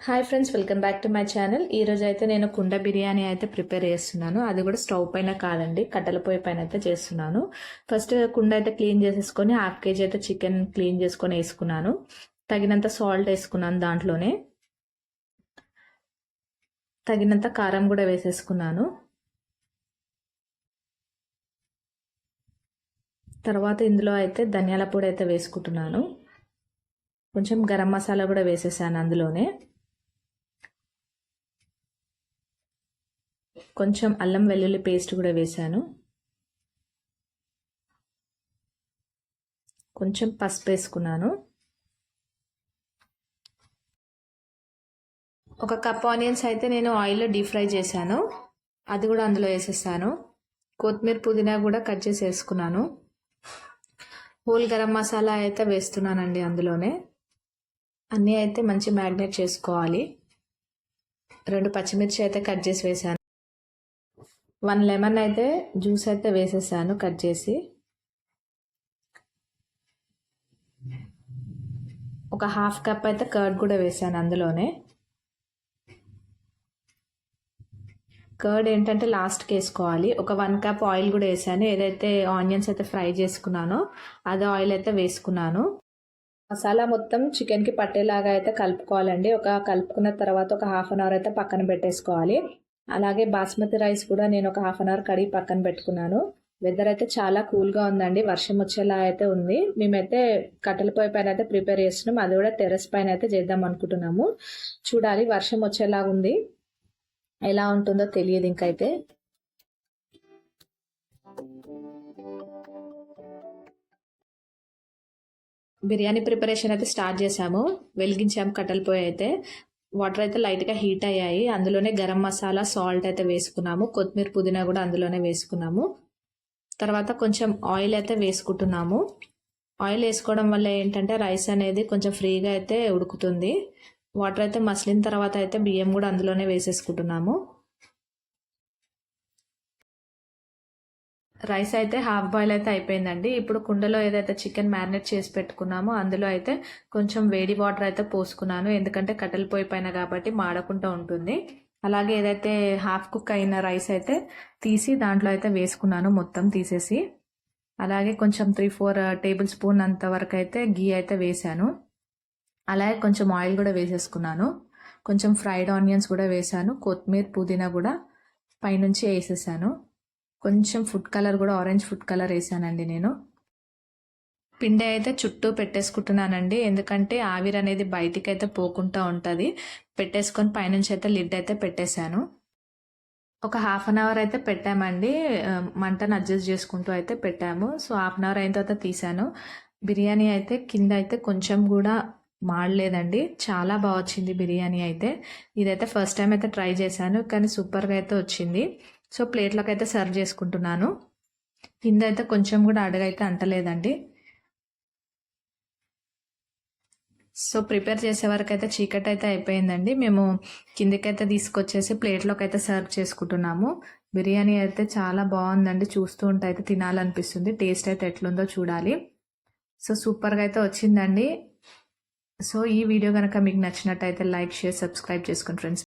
Hi friends, welcome back to my channel. ఈ రోజు అయితే నేను కుండ బిర్యానీ అయితే ప్రిపేర్ చేస్తున్నాను. అది కూడా స్టవ్ పైన కాదండి, కట్టెల పొయ్యి పైన అయితే చేస్తున్నాను. ఫస్ట్ కుండ అయితే క్లీన్ చేసేసుకొని 1/2 kg అయితే చికెన్ క్లీన్ చేసుకొని వేసుకున్నాను. తగినంత సాల్ట్ వేసుకున్నాను, దాంట్లోనే తగినంత కారం కూడా వేసేసుకున్నాను. తర్వాత ఇందులో అయితే ధనియాల పొడి అయితే వేసుకుంటున్నాను. కొంచెం గరం మసాలా కూడా వేసేసాను అందులోనే. కొంచెం అల్లం వెల్లుల్లి పేస్ట్ కూడా వేసాను. కొంచెం పసుపు వేసుకున్నాను. 1 కప్ ఆనియన్స్ అయితే నేను ఆయిల్లో డీప్ ఫ్రై చేశాను, అది కూడా అందులో వేసేసాను. కొత్తిమీర పుదీనా కూడా కట్ చేసి వేసుకున్నాను. హోల్ గరం మసాలా అయితే వేస్తున్నానండి అందులోనే. అన్నీ అయితే మంచి మ్యారినేట్ చేసుకోవాలి. 2 పచ్చిమిర్చి అయితే కట్ చేసి వేసాను. 1 లెమన్ అయితే జ్యూస్ అయితే వేసేసాను కట్ చేసి. ఒక 1/2 కప్ అయితే కర్డ్ కూడా వేసాను అందులోనే. కర్డ్ ఏంటంటే లాస్ట్కి వేసుకోవాలి. ఒక 1 కప్ ఆయిల్ కూడా వేసాను. ఏదైతే ఆనియన్స్ అయితే ఫ్రై చేసుకున్నానో అదే ఆయిల్ అయితే వేసుకున్నాను. మసాలా మొత్తం చికెన్కి పట్టేలాగా అయితే కలుపుకోవాలండి. కలుపుకున్న తర్వాత ఒక 1/2 అవర్ అయితే పక్కన పెట్టేసుకోవాలి. అలాగే బాస్మతి రైస్ కూడా నేను ఒక 1/2 అవర్ కడిగి పక్కన పెట్టుకున్నాను. వెదర్ అయితే చాలా కూల్గా ఉందండి, వర్షం వచ్చేలా అయితే ఉంది. మేమైతే కట్టెల పొయ్యి పైన అయితే ప్రిపేర్ చేస్తున్నాం, అది కూడా టెర్రస్ పైన అయితే చేద్దాం అనుకుంటున్నాము. చూడాలి, వర్షం వచ్చేలా ఉంది, ఎలా ఉంటుందో తెలియదు ఇంకైతే. బిర్యానీ ప్రిపరేషన్ అయితే స్టార్ట్ చేసాము. వెలిగించాము కట్టెల పొయ్యి అయితే. వాటర్ అయితే లైట్గా హీట్ అయ్యాయి. అందులోనే గరం మసాలా, సాల్ట్ అయితే వేసుకున్నాము. కొత్తిమీర పుదీనా కూడా అందులోనే వేసుకున్నాము. తర్వాత కొంచెం ఆయిల్ అయితే వేసుకుంటున్నాము. ఆయిల్ వేసుకోవడం వల్ల ఏంటంటే రైస్ అనేది కొంచెం ఫ్రీగా అయితే ఉడుకుతుంది. వాటర్ అయితే మసిలిన తర్వాత అయితే బియ్యం కూడా అందులోనే వేసేసుకుంటున్నాము. రైస్ అయితే హాఫ్ బాయిల్ అయితే అయిపోయిందండి. ఇప్పుడు కుండలో ఏదైతే చికెన్ మ్యారినేట్ చేసి పెట్టుకున్నామో అందులో అయితే కొంచెం వేడి వాటర్ అయితే పోసుకున్నాను. ఎందుకంటే కట్టెల పొయ్యి పైన కాబట్టి మాడకుండా ఉంటుంది. అలాగే ఏదైతే హాఫ్ కుక్ అయిన రైస్ అయితే తీసి దాంట్లో అయితే వేసుకున్నాను, మొత్తం తీసేసి. అలాగే కొంచెం 3-4 టేబుల్ స్పూన్ అంత వరకు అయితే గీ అయితే వేసాను. అలాగే కొంచెం ఆయిల్ కూడా వేసేసుకున్నాను. కొంచెం ఫ్రైడ్ ఆనియన్స్ కూడా వేసాను. కొత్తిమీర పుదీనా కూడా పైనుంచి వేసేసాను. కొంచెం ఫుడ్ కలర్ కూడా, ఆరెంజ్ ఫుడ్ కలర్ వేసానండి నేను. పిండి అయితే చుట్టూ పెట్టేసుకుంటున్నానండి, ఎందుకంటే ఆవిరి అనేది బయటికి అయితే పోకుండా ఉంటుంది. పెట్టేసుకొని పైనుంచి అయితే లిడ్ అయితే పెట్టేశాను. ఒక 1/2 అవర్ అయితే పెట్టామండి, మంటను అడ్జస్ట్ చేసుకుంటూ అయితే పెట్టాము. సో 1/2 అవర్ అయిన తర్వాత తీసాను. బిర్యానీ అయితే కింద అయితే కొంచెం కూడా మాడలేదండి, చాలా బాగా వచ్చింది బిర్యానీ అయితే. ఇదైతే ఫస్ట్ టైం అయితే ట్రై చేశాను, కానీ సూపర్గా అయితే వచ్చింది. సో ప్లేట్లోకి అయితే సర్వ్ చేసుకుంటున్నాను. కింద అయితే కొంచెం కూడా అడుగైతే అంటలేదండి. సో ప్రిపేర్ చేసే వరకు అయితే చీకటి అయితే అయిపోయిందండి. మేము కిందకైతే తీసుకొచ్చేసి ప్లేట్లోకి అయితే సర్వ్ చేసుకుంటున్నాము. బిర్యానీ అయితే చాలా బాగుందండి, చూస్తూ ఉంటే అయితే తినాలనిపిస్తుంది. టేస్ట్ అయితే ఎట్లుందో చూడాలి. సో సూపర్గా అయితే వచ్చిందండి. సో ఈ వీడియో కనుక మీకు నచ్చినట్టయితే లైక్, షేర్, సబ్స్క్రైబ్ చేసుకోండి ఫ్రెండ్స్.